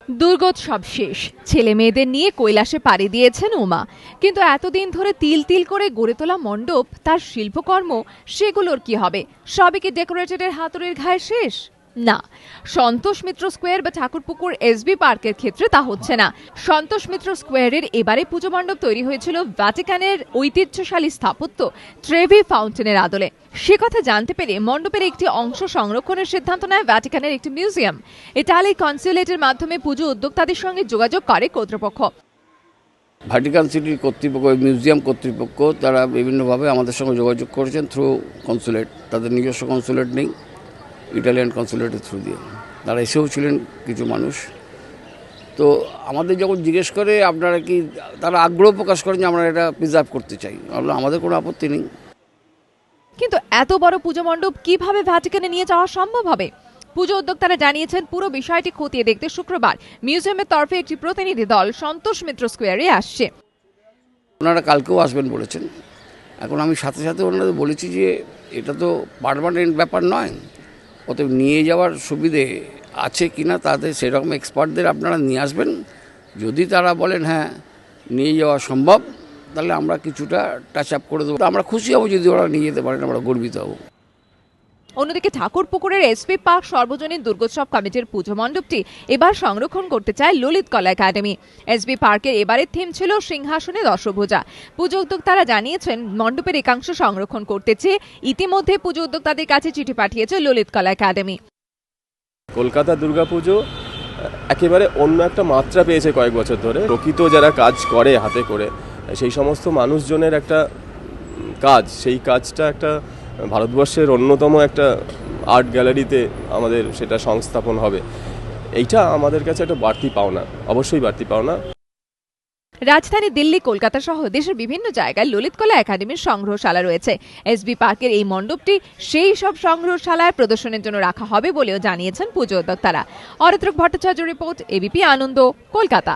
দুর্গোৎসব শেষ, ছেলে মেয়েদের নিয়ে কৈলাসে পাড়ি দিয়েছেন উমা। কিন্তু এতদিন ধরে তিল তিল করে গড়ে তোলা মণ্ডপ, তার শিল্পকর্ম, সেগুলোর কি হবে? সবই কি ডেকোরেটরের হাতুড়ির ঘায়ে শেষ? না, সন্তোষ মিত্র স্কোয়ার বা ঠাকুরপুকুর এসবি পার্কের ক্ষেত্রে তা হচ্ছে না। সন্তোষ মিত্র স্কোয়ারের এবারে পুজো মণ্ডপ তৈরি হয়েছিল ভ্যাটিকানের ঐতিহ্যশালী স্থাপত্য ট্রেভি ফাউন্টেনের আদলে। সে কথা জানতে পেরে মণ্ডপের একটি অংশ সংরক্ষণের সিদ্ধান্ত নেয় ভ্যাটিকানের একটি মিউজিয়াম। ইটালি কনসুলেটের মাধ্যমে পুজো উদ্যোক্তাদের সঙ্গে যোগাযোগ করে কর্তৃপক্ষ। ভ্যাটিকান সিটির কর্তৃপক্ষ, মিউজিয়াম কর্তৃপক্ষ, তারা বিভিন্নভাবে আমাদের সঙ্গে যোগাযোগ করেছেন থ্রু কনসুলেট। তাদের নিজস্ব কনসুলেট নেই, ইটালিয়ান কনসুলেটের থ্রু দিয়ে তারা এসেও ছিলেন কিছু মানুষ। তো আমাদের যখন জিজ্ঞেস করে আপনারা কি, তারা আগ্রহ প্রকাশ করেন যে আমরা এটা প্রিজার্ভ করতে চাই। আমাদের কোনো আপত্তি নেই। কিন্তু এত বড় পুজো মণ্ডপ কিভাবে ভ্যাটিকানে নিয়ে যাওয়া সম্ভব হবে? পুজো উদ্যোক্তারা জানিয়েছেন, পুরো বিষয়টি খতিয়ে দেখতে শুক্রবার মিউজিয়ামের তরফে একটি প্রতিনিধি দল সন্তোষ মিত্র স্কোয়ারে আসছে। ওনারা কালকেও আসবেন বলেছেন। এখন আমি সাথে সাথে ওনাদের বলেছি যে এটা তো পার্মানেন্ট ব্যাপার নয়, অতএব নিয়ে যাওয়ার সুবিধে আছে কিনা তাদের সেরকম এক্সপার্টদের আপনারা নিয়ে আসবেন। যদি তারা বলেন হ্যাঁ নিয়ে যাওয়া সম্ভব, তাহলে আমরা কিছুটা টাচ আপ করে দেবো। আমরা খুশি হব যদি ওরা নিয়ে যেতে পারেন, আমরা গর্বিত হব। অন্যদিকে ঠাকুরপুকুরের এসপি পার্ক সর্বজনীন দুর্গোৎসব কমিটির পুজো মণ্ডপটি এবার সংরক্ষণ করতে চায় ললিত কলা একাডেমি। এসবি পার্কের এবারের থিম ছিল সিংহাসনে দশভুজা। পুজো উদ্যোক্তারা জানিয়েছেন, মণ্ডপের একাংশ সংরক্ষণ করতে চেয়ে ইতিমধ্যে পুজো উদ্যোক্তাদের কাছে চিঠি পাঠিয়েছে ললিত কলা একাডেমি। কলকাতা দুর্গাপুজো একেবারে অন্য একটা মাত্রা পেয়েছে কয়েক বছর ধরে। প্রকৃত যারা কাজ করে হাতে করে, সেই সমস্ত মানুষজনের একটা কাজ, সেই কাজটা একটা ভারতবর্ষের অন্যতম একটা আর্ট গ্যালারিতে আমাদের সেটা সংস্থাপন হবে। এইটা আমাদের কাছে একটা বাড়তি পাওনা, অবশ্যই বাড়তি পাওনা। রাজধানী দিল্লি, কলকাতা সহ দেশের বিভিন্ন জায়গায় ললিত কলা একাডেমির সংগ্রহশালা রয়েছে। এসবি পার্কের এই মণ্ডপটি সেই সব সংগ্রহশালায় প্রদর্শনের জন্য রাখা হবে বলেও জানিয়েছেন পুজো উদ্যোক্তারা। অরিত্রক ভট্টাচার্য রিপোর্ট, এবিপি আনন্দ, কলকাতা।